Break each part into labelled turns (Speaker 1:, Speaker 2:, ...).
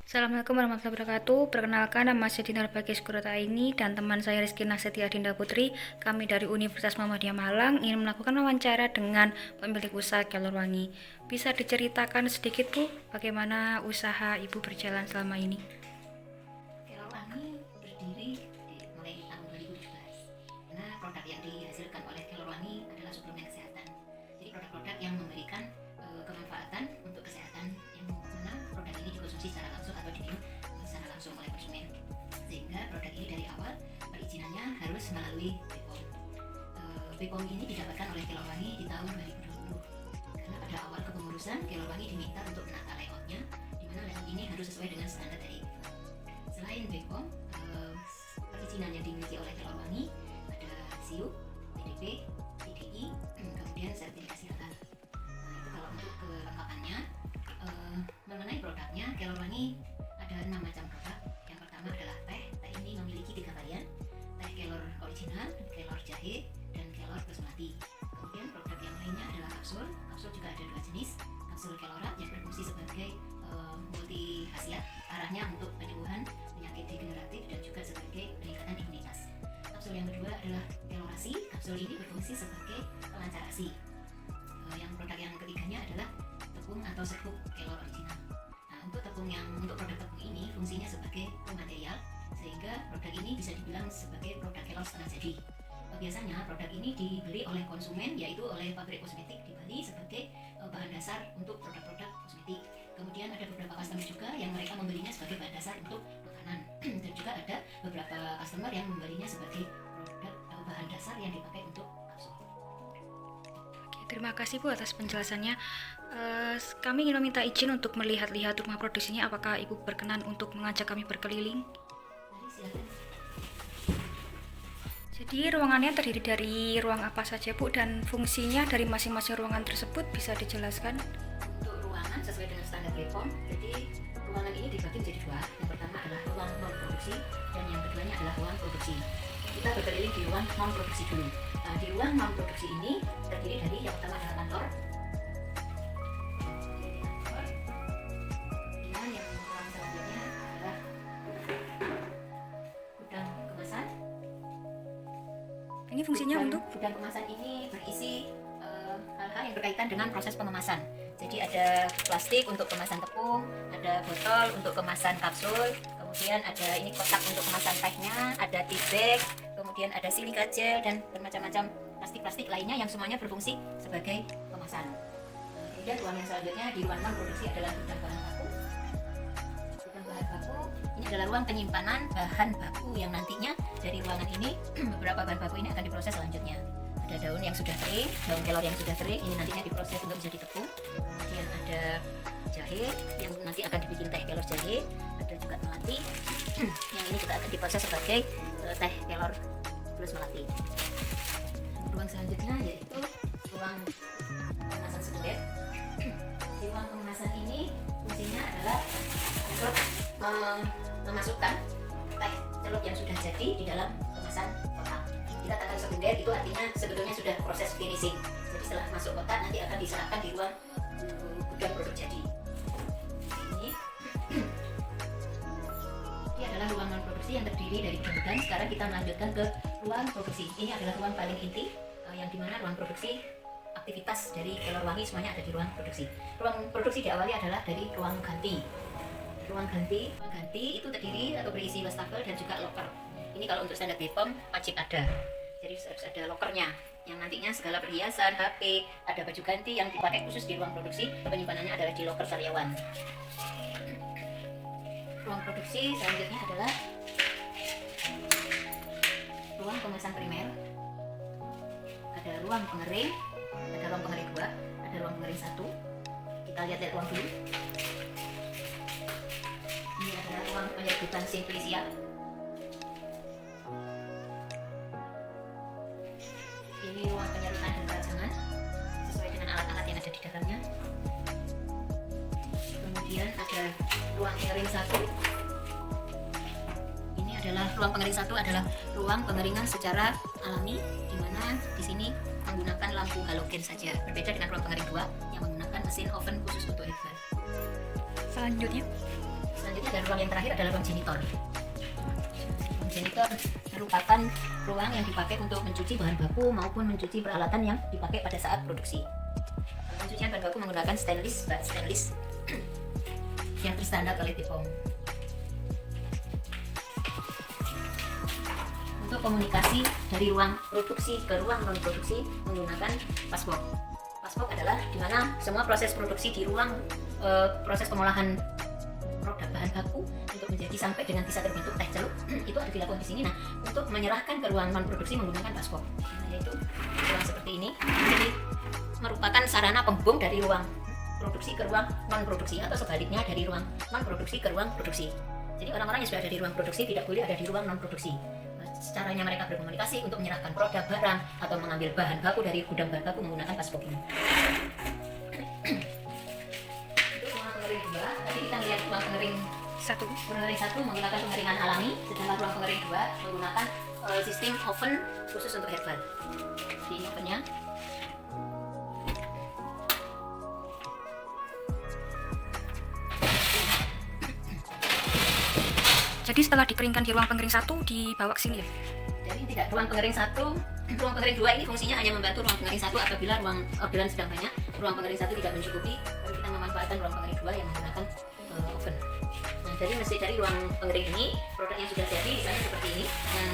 Speaker 1: Assalamualaikum warahmatullahi wabarakatuh. Perkenalkan, nama saya Dinar Bagis Kurataini dan teman saya Rizky Nasetia Dinda Putri. Kami dari Universitas Muhammadiyah Malang ingin melakukan wawancara dengan pemilik usaha Kelor Wangi. Bisa diceritakan sedikit Bu, bagaimana usaha Ibu berjalan selama ini?
Speaker 2: Kelor Wangi berdiri mulai tahun 2017 karena produk yang dihasilkan oleh Kelor Wangi adalah suplemen kesehatan. Jadi produk-produk yang memberikan kemanfaatan untuk kesehatan yang mana produk ini dikonsumsi secara langsung atau diminum secara langsung oleh konsumen. Sehingga produk ini dari awal perizinannya harus melalui BPOM. BPOM ini didapatkan oleh Kelor Wangi di tahun 2020 karena pada awal kepengurusan Kelor Wangi diminta untuk menata layoutnya, di mana layout ini harus sesuai dengan standar dari selain BPOM, perizinan yang dimiliki oleh Kelor Wangi ada SIU, PDP, PDI, kemudian sertifikasi halal. Nah, itu kalau untuk kelengkapannya. Mengenai produknya, Kelor Wangi ada 6 macam produk. Yang pertama adalah teh. Teh ini memiliki 3 varian: teh kelor original, kelor jahe, dan kelor basmati. Kemudian produk yang lainnya adalah kapsul. Kapsul juga ada 2 jenis. Kapsul kelorat yang berfungsi sebagai multi khasiat, arahnya untuk penyembuhan penyakit degeneratif dan juga sebagai peningkatan imunitas. Kapsul yang kedua adalah kelorasi. Kapsul ini berfungsi sebagai pelancar ASI. Yang produk yang ketiganya adalah tepung atau serbuk kelor original. Nah, untuk produk tepung ini fungsinya sebagai material, sehingga produk ini bisa dibilang sebagai produk kelor setengah jadi. Biasanya produk ini dibeli oleh konsumen, yaitu oleh pabrik kosmetik di Bali sebagai bahan dasar untuk produk-produk kosmetik. Kemudian ada beberapa customer juga yang mereka membelinya sebagai bahan dasar untuk makanan dan juga ada beberapa customer yang membelinya sebagai produk bahan dasar yang dipakai untuk kapsul.
Speaker 1: Terima kasih Bu atas penjelasannya. Kami ingin meminta izin untuk melihat-lihat rumah produksinya. Apakah Ibu berkenan untuk mengajak kami berkeliling?
Speaker 2: Mari silakan.
Speaker 1: Jadi ruangannya terdiri dari ruang apa saja Bu, dan fungsinya dari masing-masing ruangan tersebut bisa dijelaskan?
Speaker 2: Untuk ruangan sesuai dengan standar BPOM, jadi ruangan ini dibagi menjadi 2. Yang pertama adalah ruang non produksi dan yang keduanya adalah ruang produksi. Kita berkeliling di ruang non produksi dulu. Nah, di ruang non produksi ini terdiri dari yang pertama adalah kantor. Kemudian yang ruang selanjutnya adalah gudang kemasan.
Speaker 1: Ini fungsinya untuk?
Speaker 2: Gudang kemasan ini berisi hal-hal yang berkaitan dengan proses pengemasan. Jadi ada plastik untuk kemasan tepung, ada botol untuk kemasan kapsul, kemudian ada ini kotak untuk kemasan tehnya, ada tea bag, kemudian ada silika gel dan bermacam-macam plastik-plastik lainnya yang semuanya berfungsi sebagai kemasan. Kemudian ruang yang selanjutnya di ruang non produksi adalah gudang bahan baku. Gudang bahan baku ini adalah ruang penyimpanan bahan baku yang nantinya dari ruangan ini beberapa bahan baku ini akan diproses selanjutnya. Ada daun yang sudah kering, daun kelor yang sudah kering, ini nantinya diproses untuk menjadi tepung. Kemudian ada jahe yang nanti akan dibikin teh kelor jahe, ada juga melati yang ini juga akan diproses sebagai teh kelor plus melati. Ruang selanjutnya yaitu ruang pengemasan sekunder. Di ruang pengemasan ini fungsinya adalah untuk memasukkan teh celup yang sudah jadi di dalam kemasan kotak. Kita katakan sekunder itu artinya sebetulnya sudah proses finishing. Jadi setelah masuk kotak nanti akan diserahkan di ruang gudang produk jadi. Ini adalah ruang non produksi yang terdiri dari gudang. Sekarang kita melanjutkan ke ruang produksi. Ini adalah ruang paling inti yang dimana ruang produksi aktivitas dari Kelor Wangi semuanya ada di ruang produksi. Ruang produksi diawali adalah dari ruang ganti. Ruang ganti itu terdiri atau berisi wastafel dan juga loker. Ini kalau untuk standar BPOM wajib ada. Jadi harus ada lokernya yang nantinya segala perhiasan, HP, ada baju ganti yang dipakai khusus di ruang produksi, penyimpanannya adalah di loker karyawan. Ruang produksi selanjutnya adalah ruang kemasan primer. Ada ruang pengering, ada ruang pengering 2, ada ruang pengering 1. Kita lihat ruang dulu. Ini adalah ruang penyerbukan Simplisia. Ini ruang penyaluran dan perajangan sesuai dengan alat-alat yang ada di dalamnya. Kemudian ada ruang pengering 1. Ini adalah ruang pengering 1 adalah ruang pengeringan secara alami, di mana di sini menggunakan lampu halogen saja. Berbeda dengan ruang pengering 2 yang menggunakan mesin oven khusus untuk air.
Speaker 1: Selanjutnya
Speaker 2: Selanjutnya dan ruang yang terakhir adalah ruang janitor. Ruang janitor merupakan ruang yang dipakai untuk mencuci bahan baku maupun mencuci peralatan yang dipakai pada saat produksi. Pencucian bahan baku menggunakan bak stainless yang berstandar quality foam. Untuk komunikasi dari ruang produksi ke ruang non produksi menggunakan passbox. Passbox adalah di mana semua proses produksi di ruang proses pengolahan produk bahan baku untuk menjadi sampai dengan bisa terbentuk teh celup itu ada dilakukan di sini. Nah, untuk menyerahkan ke ruang non produksi menggunakan passbox, yaitu ruang seperti ini. Jadi merupakan sarana penghubung dari ruang produksi ke ruang non produksi atau sebaliknya dari ruang non produksi ke ruang produksi. Jadi orang-orang yang sudah ada di ruang produksi tidak boleh ada di ruang non produksi. Caranya mereka berkomunikasi untuk menyerahkan produk barang atau mengambil bahan baku dari gudang bahan baku menggunakan passbox ini. Itu ruang pengering 2. Tadi kita lihat ruang pengering 1 menggunakan pengeringan alami, sedangkan ruang pengering 2 menggunakan sistem oven khusus untuk herbal. Di ovennya
Speaker 1: Jadi setelah dikeringkan di ruang pengering 1 dibawa ke sini ya?
Speaker 2: Jadi tidak, ruang pengering 1, ruang pengering 2 ini fungsinya hanya membantu ruang pengering 1 apabila ruang orderan sedang banyak. Ruang pengering 1 tidak mencukupi, lalu kita memanfaatkan ruang pengering 2 yang menggunakan oven. Nah, dari ruang pengering ini produknya sudah jadi misalnya seperti ini.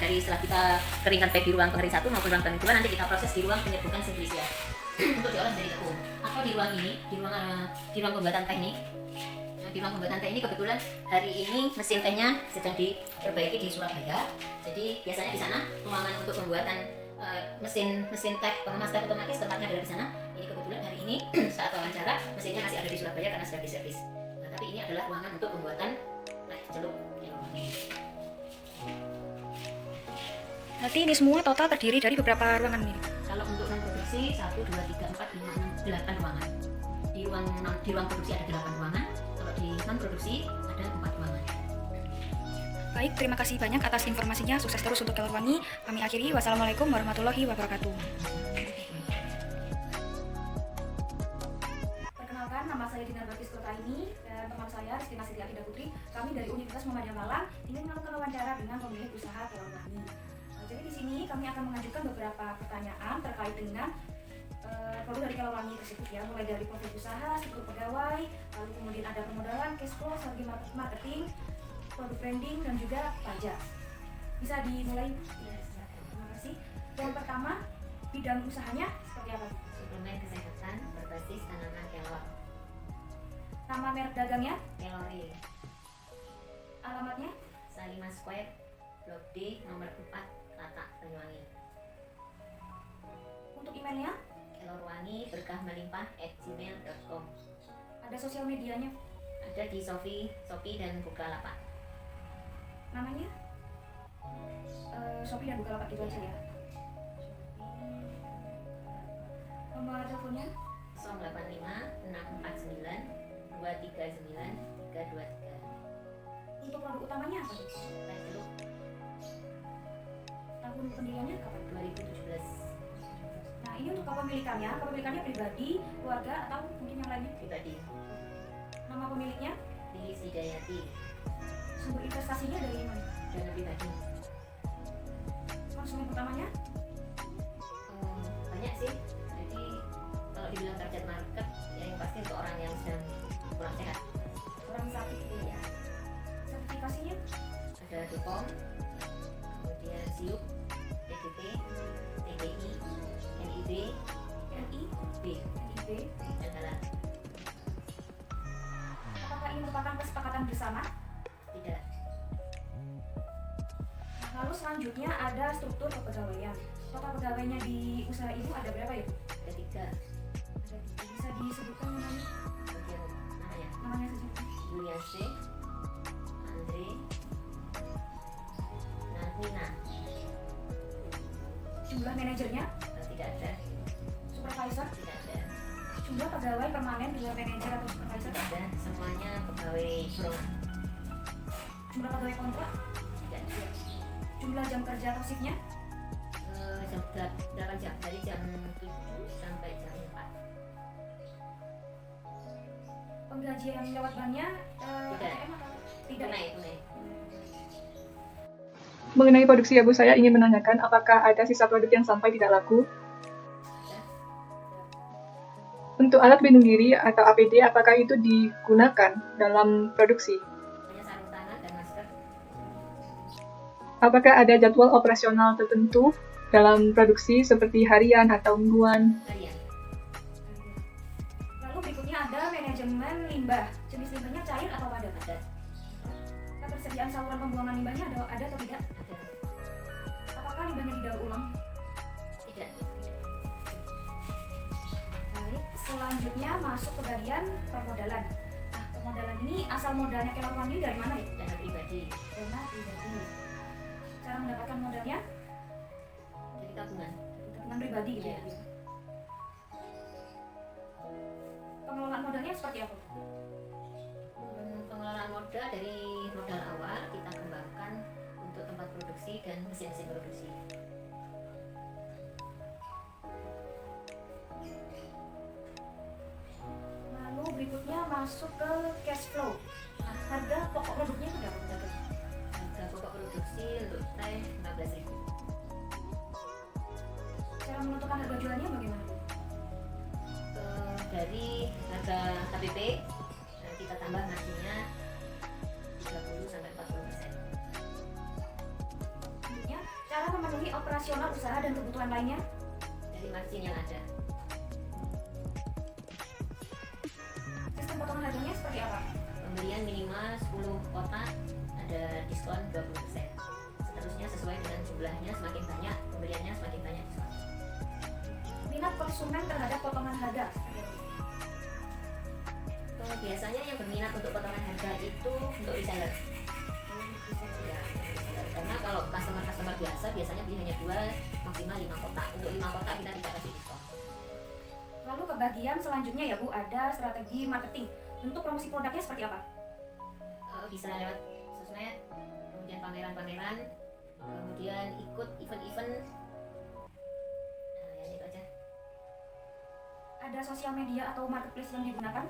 Speaker 2: Dari setelah kita keringkan baik di ruang pengering 1 maupun ruang pengering 2 nanti kita proses di ruang penyerbukan simplisia untuk diolah menjadi tepung. Atau di ruang ini, di ruang pembuatan teh ini. Di ruang pembuatan teh ini kebetulan hari ini mesin tehnya sedang diperbaiki di Surabaya. Jadi biasanya di sana ruangan untuk pembuatan mesin teh pengemas teh otomatis tempatnya ada di sana. Ini kebetulan hari ini saat wawancara mesinnya masih ada di Surabaya karena sedang diservis. Nah, tapi ini adalah ruangan untuk pembuatan teh celup.
Speaker 1: Berarti ini semua total terdiri dari beberapa ruangan ini?
Speaker 2: Kalau untuk non produksi 1, 2, 3, 4, 5, 6, 8 ruangan. Di ruang produksi ada 8 ruangan. Di non produksi ada 4 ruangan.
Speaker 1: Baik, terima kasih banyak atas informasinya. Sukses terus untuk Kelorwangi. Kami akhiri. Wassalamualaikum warahmatullahi wabarakatuh. Perkenalkan, nama saya Dinar Bakis Kurtaini dan teman saya Rizky Nasiti Adinda Putri. Kami dari Universitas Muhammadiyah Malang ingin melakukan wawancara dengan pemilik usaha Kelorwangi. Jadi di sini kami akan mengajukan beberapa pertanyaan terkait dengan produk dari Kelorwangi tersebut ya, mulai dari profil usaha, struktur pegawai, lalu kemudian ada permodalan, cash flow, strategi marketing, produk branding dan juga pajak. Bisa dimulai?
Speaker 2: Ya,
Speaker 1: Terima kasih. Yang pertama, bidang usahanya seperti apa?
Speaker 2: suplemen kesehatan berbasis tanaman kelor.
Speaker 1: Nama merek dagangnya?
Speaker 2: Kelori.
Speaker 1: Alamatnya?
Speaker 2: Salimah Square, Blok D, nomor 4, Latak, Banyuwangi.
Speaker 1: Untuk emailnya?
Speaker 2: kelorwangi@gmail.com.
Speaker 1: Ada sosial medianya?
Speaker 2: Ada di Shopee dan Bukalapak.
Speaker 1: Namanya? Shopee dan Bukalapak gitu aja ya. Nomor teleponnya?
Speaker 2: 085 649 239 323.
Speaker 1: Untuk produk utamanya apa?
Speaker 2: Teh celup
Speaker 1: Tahun pendiriannya kapan?
Speaker 2: 2017.
Speaker 1: Nah, ini untuk kepemilikannya pribadi, keluarga, atau mungkin yang lainnya?
Speaker 2: Pribadi.
Speaker 1: Nama pemiliknya?
Speaker 2: Lilis Hidayati.
Speaker 1: Sumber investasinya dari mana?
Speaker 2: Dana pribadi.
Speaker 1: Konsumen utamanya?
Speaker 2: Banyak sih. Jadi kalau dibilang target market ya yang pasti untuk orang yang sedang kurang sehat.
Speaker 1: Orang sakit gitu ya. Sertifikasinya?
Speaker 2: Ada Dupom, kemudian SIUP, TDP, TDI, NIB, B,
Speaker 1: NIB.
Speaker 2: dan halal.
Speaker 1: Apakah ini merupakan kesepakatan bersama?
Speaker 2: Tidak.
Speaker 1: Nah, lalu selanjutnya ada struktur kepegawaian. Total pegawainya di usaha ibu ada berapa ya?
Speaker 2: Ada 3.
Speaker 1: Ada 3. Bisa disebutkan namanya?
Speaker 2: Bagian namanya
Speaker 1: Namanya saja.
Speaker 2: Juliase, Andre, Nina.
Speaker 1: Jumlah manajernya?
Speaker 2: Tidak ada.
Speaker 1: Supervisor?
Speaker 2: Tidak ada.
Speaker 1: Jumlah pegawai permanen di luar manajer atau supervisor?
Speaker 2: Tidak ada. Semuanya pegawai pro.
Speaker 1: Jumlah pegawai kontrak?
Speaker 2: Tidak ada.
Speaker 1: Jumlah jam kerja atau shiftnya?
Speaker 2: Jam 8 jam, dari jam 7 sampai jam 4.
Speaker 1: Penggajian lewat banknya
Speaker 2: Tidak.
Speaker 1: ATM atau? Tidak.
Speaker 2: tunai.
Speaker 3: Mengenai produksi ya Bu, saya ingin menanyakan apakah ada sisa produk yang sampai tidak laku?
Speaker 2: Ada.
Speaker 3: Untuk alat pelindung diri atau APD, apakah itu digunakan dalam produksi?
Speaker 2: Hanya sarung tangan dan masker.
Speaker 3: Apakah ada jadwal operasional tertentu dalam produksi seperti harian atau mingguan?
Speaker 2: Harian.
Speaker 1: Lalu berikutnya ada manajemen limbah. Jenis limbahnya cair atau padat?
Speaker 2: Ada.
Speaker 1: Ketersediaan saluran pembuangan limbahnya ada atau tidak?
Speaker 2: Ada.
Speaker 1: Apakah limbahnya didaur ulang?
Speaker 2: Tidak.
Speaker 1: Baik, selanjutnya masuk ke bagian permodalan. Nah, permodalan ini asal modalnya Kelorwangi dari mana ya?
Speaker 2: Dana pribadi.
Speaker 1: Dana pribadi. Cara mendapatkan modalnya
Speaker 2: Dari tabungan.
Speaker 1: tabungan pribadi gitu ya.
Speaker 2: Iya.
Speaker 1: Pengelolaan modalnya seperti apa?
Speaker 2: Pengelolaan modal dari modal awal kita kembangkan untuk tempat produksi dan mesin-mesin produksi.
Speaker 1: Lalu berikutnya masuk ke cash flow. Nah, harga pokok produknya itu berapa?
Speaker 2: Harga pokok produksi untuk teh 15.000.
Speaker 1: Cara menentukan harga jualnya bagaimana?
Speaker 2: Dari harga KPP kita tambah marginnya 30-40%.
Speaker 1: Selanjutnya, cara memenuhi operasional usaha dan kebutuhan lainnya.
Speaker 2: Dari margin yang ada.
Speaker 1: Sistem potongan harganya seperti apa?
Speaker 2: Pembelian minimal 10 kotak ada diskon 20%. Seterusnya sesuai dengan jumlahnya, semakin banyak pembeliannya semakin banyak diskon.
Speaker 1: Minat konsumen terhadap potongan harga.
Speaker 2: Biasanya yang berminat untuk potongan harga itu untuk reseller. Ya, reseller. Karena kalau customer biasa biasanya beli hanya 2 maksimal 5 kotak. Untuk 5 kotak kita tidak kasih diskon.
Speaker 1: Lalu ke bagian selanjutnya ya Bu, ada strategi marketing. Bentuk promosi produknya seperti apa?
Speaker 2: Bisa lewat sosmed, kemudian pameran-pameran, kemudian ikut event-event. Nah, ya itu aja.
Speaker 1: Ada sosial media atau marketplace yang digunakan?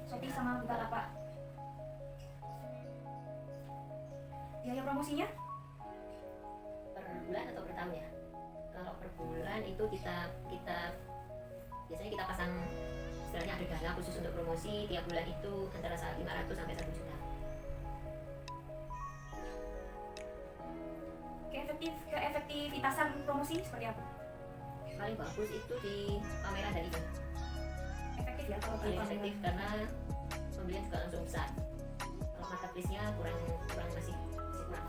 Speaker 1: Shopee sama Bukalapak. Biaya promosinya?
Speaker 2: Per bulan atau per tahun ya? Kalau per bulan itu kita biasanya kita pasang istilahnya ada dana khusus untuk promosi tiap bulan itu antara 500 sampai 1 juta.
Speaker 1: Keefektivitasan promosi seperti apa?
Speaker 2: Paling bagus itu di pameran dan event.
Speaker 1: Efektif ya kalau di
Speaker 2: Paling
Speaker 1: pameran.
Speaker 2: efektif karena pembelian juga langsung besar. Kalau marketplace-nya kurang masih kurang.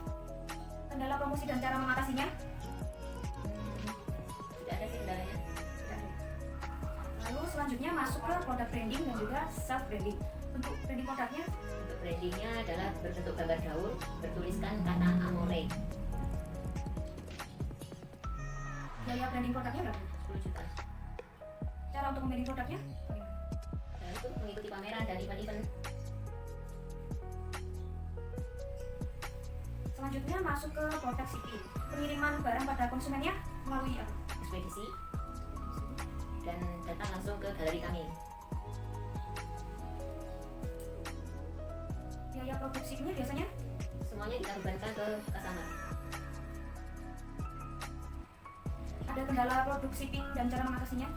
Speaker 1: Kendala promosi dan cara mengatasinya?
Speaker 2: Tidak ada sih kendalanya.
Speaker 1: Lalu selanjutnya masuk ke produk branding dan juga self branding. Untuk branding produknya
Speaker 2: Untuk brandingnya adalah berbentuk gambar daun bertuliskan kata Amore.
Speaker 1: biaya branding produknya berapa?
Speaker 2: 10 juta.
Speaker 1: Cara untuk memilih produknya bagaimana?
Speaker 2: Dan itu mengikuti pameran dan event-event.
Speaker 1: Selanjutnya masuk ke produk shipping. Pengiriman barang pada konsumennya melalui apa?
Speaker 2: Ekspedisi dan datang langsung ke galeri kami.
Speaker 1: Biaya produksinya biasanya
Speaker 2: Semuanya kita bebankan ke customer.
Speaker 1: ada kendala produk shipping dan cara mengatasinya?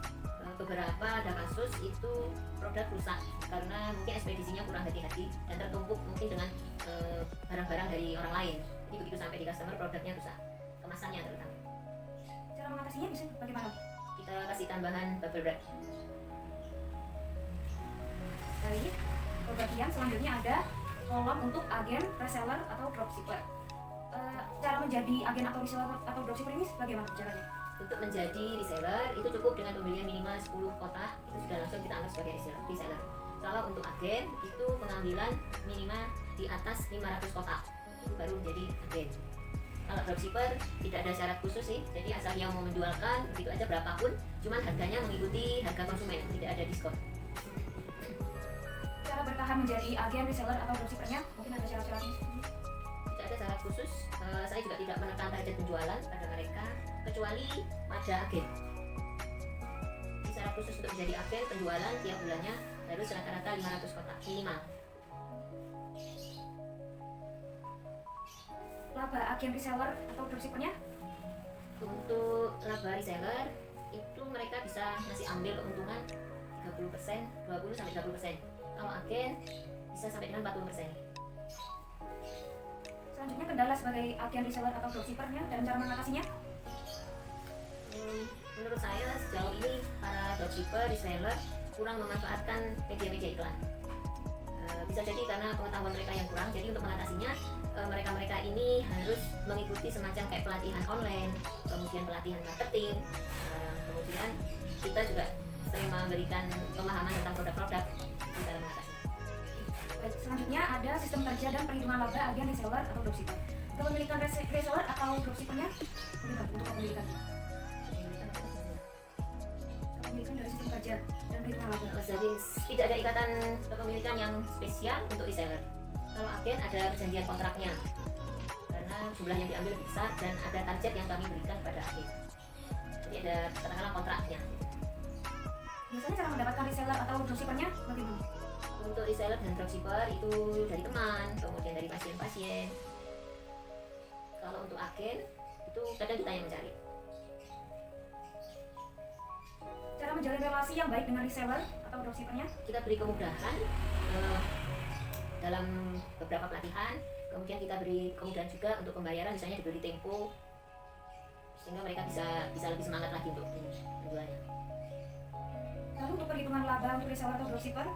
Speaker 2: Beberapa ada kasus itu produk rusak karena mungkin ekspedisinya kurang hati-hati dan tertumpuk mungkin dengan barang-barang dari orang lain. Jadi begitu sampai di customer produknya rusak, kemasannya terutama.
Speaker 1: Cara mengatasinya bisa bagaimana?
Speaker 2: Kita kasih tambahan bubble wrap.
Speaker 1: Baik, ke bagian selanjutnya ada kolom untuk agen, reseller atau dropshipper. Cara menjadi agen atau reseller atau dropshipper ini bagaimana caranya?
Speaker 2: Untuk menjadi reseller itu cukup dengan pembelian minimal 10 kotak, itu sudah langsung kita anggap sebagai reseller. Kalau untuk agen itu pengambilan minimal di atas 500 kotak, itu baru menjadi agen. Kalau dropshipper tidak ada syarat khusus sih, jadi asal yang mau menjualkan begitu aja berapapun, cuman harganya mengikuti harga konsumen, tidak ada diskon.
Speaker 1: Cara bertahan menjadi agen, reseller atau dropshippernya mungkin ada syarat-syaratnya?
Speaker 2: Tidak ada syarat khusus, saya juga tidak menekan target penjualan pada mereka kecuali pada agen. Di syarat khusus untuk menjadi agen penjualan tiap bulannya harus rata-rata 500 kotak minimal.
Speaker 1: laba agen reseller atau dropshippernya?
Speaker 2: Untuk laba reseller itu mereka bisa ngasih ambil keuntungan 30%, 20-30%. Kalau agen bisa sampai dengan 40%.
Speaker 1: Selanjutnya kendala sebagai agen reseller atau dropshippernya dan cara mengatasinya?
Speaker 2: Menurut saya sejauh ini para dropshipper, reseller kurang memanfaatkan media-media iklan. Bisa jadi karena pengetahuan mereka yang kurang. Jadi untuk mengatasinya mereka-mereka ini harus mengikuti semacam kayak pelatihan online, kemudian pelatihan marketing, kemudian kita juga sering memberikan pemahaman tentang produk-produk di dalam mengatasi.
Speaker 1: Baik, selanjutnya ada sistem kerja dan perhitungan laba agen reseller atau dropshipper. Kepemilikan reseller atau dropshippernya untuk kepemilikan. Kepemilikan dari sistem kerja dan perhitungan laba.
Speaker 2: Jadi tidak ada ikatan kepemilikan yang spesial untuk reseller. Kalau agen ada perjanjian kontraknya karena jumlah yang diambil besar dan ada target yang kami berikan kepada agen. Jadi ada katakanlah kontraknya.
Speaker 1: Biasanya cara mendapatkan reseller atau dropshippernya bagaimana?
Speaker 2: Untuk reseller dan dropshipper itu dari teman, kemudian dari pasien-pasien. Kalau untuk agen itu kadang kita yang mencari.
Speaker 1: Cara menjalin relasi yang baik dengan reseller atau dropshippernya?
Speaker 2: Kita beri kemudahan dalam beberapa pelatihan, kemudian kita beri kemudahan juga untuk pembayaran, misalnya diberi tempo sehingga mereka bisa lebih semangat lagi untuk penjualannya.
Speaker 1: Lalu untuk perhitungan laba untuk reseller atau dropshipper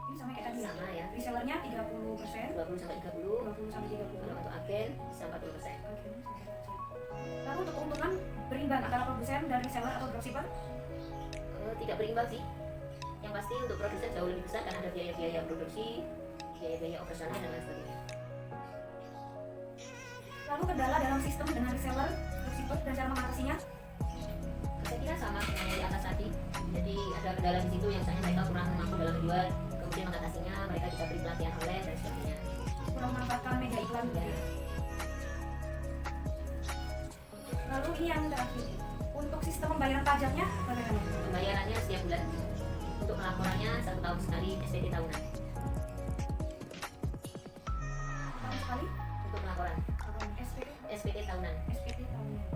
Speaker 1: ini sama kayak tadi ya?
Speaker 2: Sama ya,
Speaker 1: Resellernya 30%,
Speaker 2: 20-30,
Speaker 1: 20-30%.
Speaker 2: kalau untuk agen bisa 40%.
Speaker 1: Lalu untuk keuntungan berimbang antara produsen dan reseller atau dropshipper?
Speaker 2: Tidak berimbang sih. Yang pasti untuk produsen jauh lebih besar karena ada biaya-biaya produksi, biaya-biaya operasional dan lain sebagainya.
Speaker 1: Lalu kendala dalam sistem dengan reseller, dropshipper dan cara mengatasinya?
Speaker 2: Saya kira sama dengan yang di atas tadi. Jadi ada kendala di situ yang misalnya mereka kurang mampu dalam menjual, kemudian mengatasinya mereka juga beri pelatihan online dan sebagainya.
Speaker 1: Kurang memanfaatkan media iklan juga. Lalu ini yang terakhir, untuk sistem pembayaran pajaknya bagaimana?
Speaker 2: Pembayarannya setiap bulan. Untuk pelaporannya 1 tahun sekali SPT tahunan.
Speaker 1: Tahun sekali?
Speaker 2: Untuk pelaporan
Speaker 1: SPT?
Speaker 2: SPT tahunan.
Speaker 1: SPT tahunan.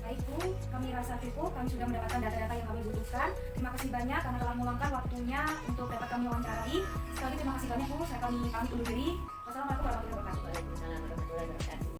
Speaker 1: Baik Bu, kami rasa cukup, kami sudah mendapatkan data-data yang kami butuhkan. Terima kasih banyak karena telah meluangkan waktunya untuk dapat kami wawancarai. Sekali lagi terima kasih banyak Bu, saya kami pamit undur diri. Wassalamualaikum warahmatullahi wabarakatuh.
Speaker 2: Waalaikumsalam warahmatullahi wabarakatuh.